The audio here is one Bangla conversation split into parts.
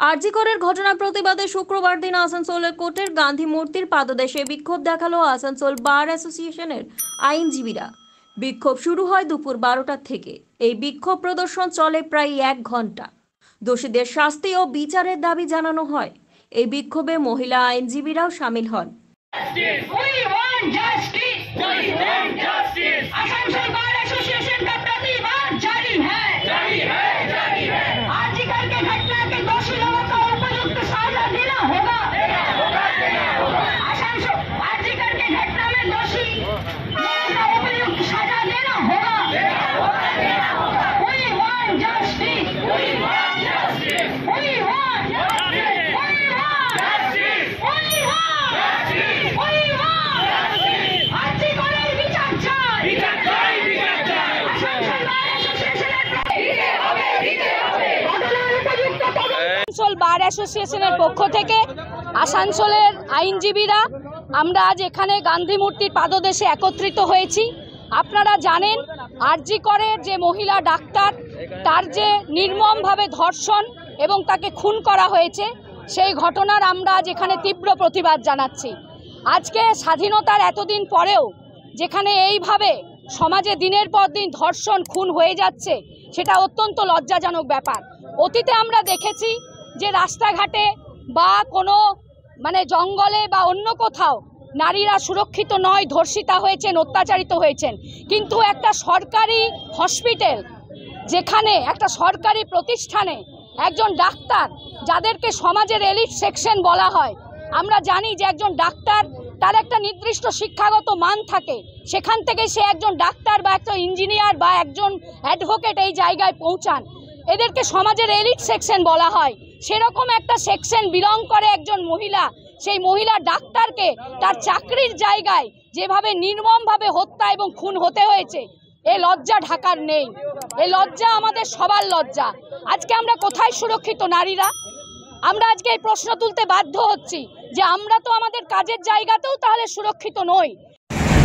আরজি করের ঘটনার প্রতিবাদে শুক্রবার দিন আসানসোলের কোর্টের গান্ধী মূর্তির পাদদেশে বিক্ষোভ দেখালো আসানসোল বার অ্যাসোসিয়েশনের আইনজীবীরা। বিক্ষোভ শুরু হয় দুপুর 12টার থেকে। এই বিক্ষোভ প্রদর্শন চলে প্রায় 1 ঘন্টা। দোষীদের শাস্তি ও বিচারের দাবি জানানো হয়। এই বিক্ষোভে মহিলা আইনজীবীরাও শামিল হন। আসানসোল বার অ্যাসোসিয়েশনের পক্ষ থেকে আসানসোলের আইনজীবীরা আমরা আজ এখানে গান্ধী মূর্তির পাদদেশে একত্রিত হয়েছি। আপনারা জানেন আরজি করের যে মহিলা ডাক্তার তার যে নির্মমভাবে ধর্ষণ এবং তাকে খুন করা হয়েছে, সেই ঘটনার আমরা আজ এখানে তীব্র প্রতিবাদ জানাচ্ছি। আজকে স্বাধীনতার এতদিন পরেও যেখানে এইভাবে সমাজে দিনের পর দিন ধর্ষণ খুন হয়ে যাচ্ছে, সেটা অত্যন্ত লজ্জাজনক ব্যাপার। অতীতে আমরা দেখেছি যে রাস্তাঘাটে বা কোনো জঙ্গলে বা অন্য কোথাও নারীরা সুরক্ষিত নয়, ধর্ষিতা হয়েছেন, অত্যাচারিত হয়েছেন। কিন্তু একটা সরকারি হসপিটাল, যেখানে একটা সরকারি প্রতিষ্ঠানে একজন ডাক্তার, যাদেরকে সমাজের এলিট সেকশন বলা হয়, আমরা জানি যে একজন ডাক্তার তার একটা নির্দিষ্ট শিক্ষাগত মান থাকে, সেখান থেকে সে একজন ডাক্তার বা একটা ইঞ্জিনিয়ার বা একজন অ্যাডভোকেট এই জায়গায় পৌঁছান। এদেরকে সমাজের এলিট সেকশন বলা হয়। সেরকম একটা সেকশন বিলং করে একজন মহিলা, সেই মহিলা ডাক্তারকে তার চাকরির জায়গায় যেভাবে নির্মমভাবে হত্যা এবং খুন হতে হয়েছে, এ লজ্জা ঢাকার নেই। এ লজ্জা আমাদের সবার লজ্জা। আজকে আমরা কোথায় সুরক্ষিত নারীরা? আমরা আজকে এই প্রশ্ন তুলতে বাধ্য হচ্ছি যে আমরা তো আমাদের কাজের জায়গাতেও তাহলে সুরক্ষিত নই।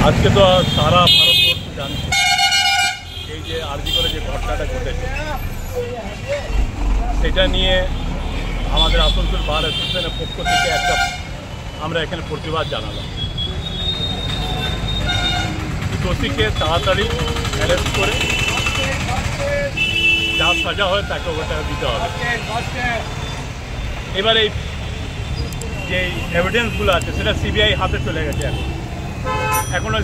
আজকে তো সারা ভারতবর্ষ জানছে এই যে আরজি করে যে ঘটনাটা ঘটেছে, সেটা নিয়ে আমাদের আসানসোল বার অ্যাসোসিয়েশনের পক্ষ থেকে আমরা এখানে প্রতিবাদ জানালাম। দোষীকে তাড়াতাড়ি অ্যারেস্ট করে যা সাজা হয় তাকে ওটা দিতে হবে। এবার এই যে এভিডেন্সগুলো আছে সেটা সিবিআই হাতে চলে গেছে। এখন ওই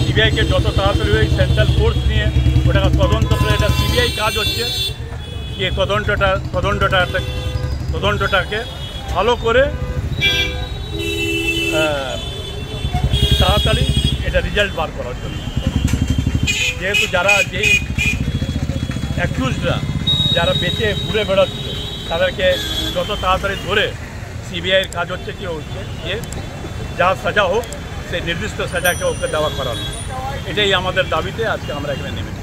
সিবিআইকে যত তাড়াতাড়ি ওই সেন্ট্রাল ফোর্স নিয়ে ওটাকে তদন্ত করে, এটা সিবিআই কাজ হচ্ছে যে তদন্তটাকে ভালো করে তাড়াতাড়ি এটা রেজাল্ট বার করার জন্য। যেহেতু যেই অ্যাকিউজরা যারা বেঁচে ঘুরে বেড়াচ্ছে, তাদেরকে যত তাড়াতাড়ি ধরে, সিবিআইয়ের কাজ হচ্ছে যে যা সাজা হোক সেই নির্দিষ্ট সাজাকে ওকে দেওয়া করানো। এটাই আমাদের দাবিতে আজকে আমরা এখানে নেমেছি।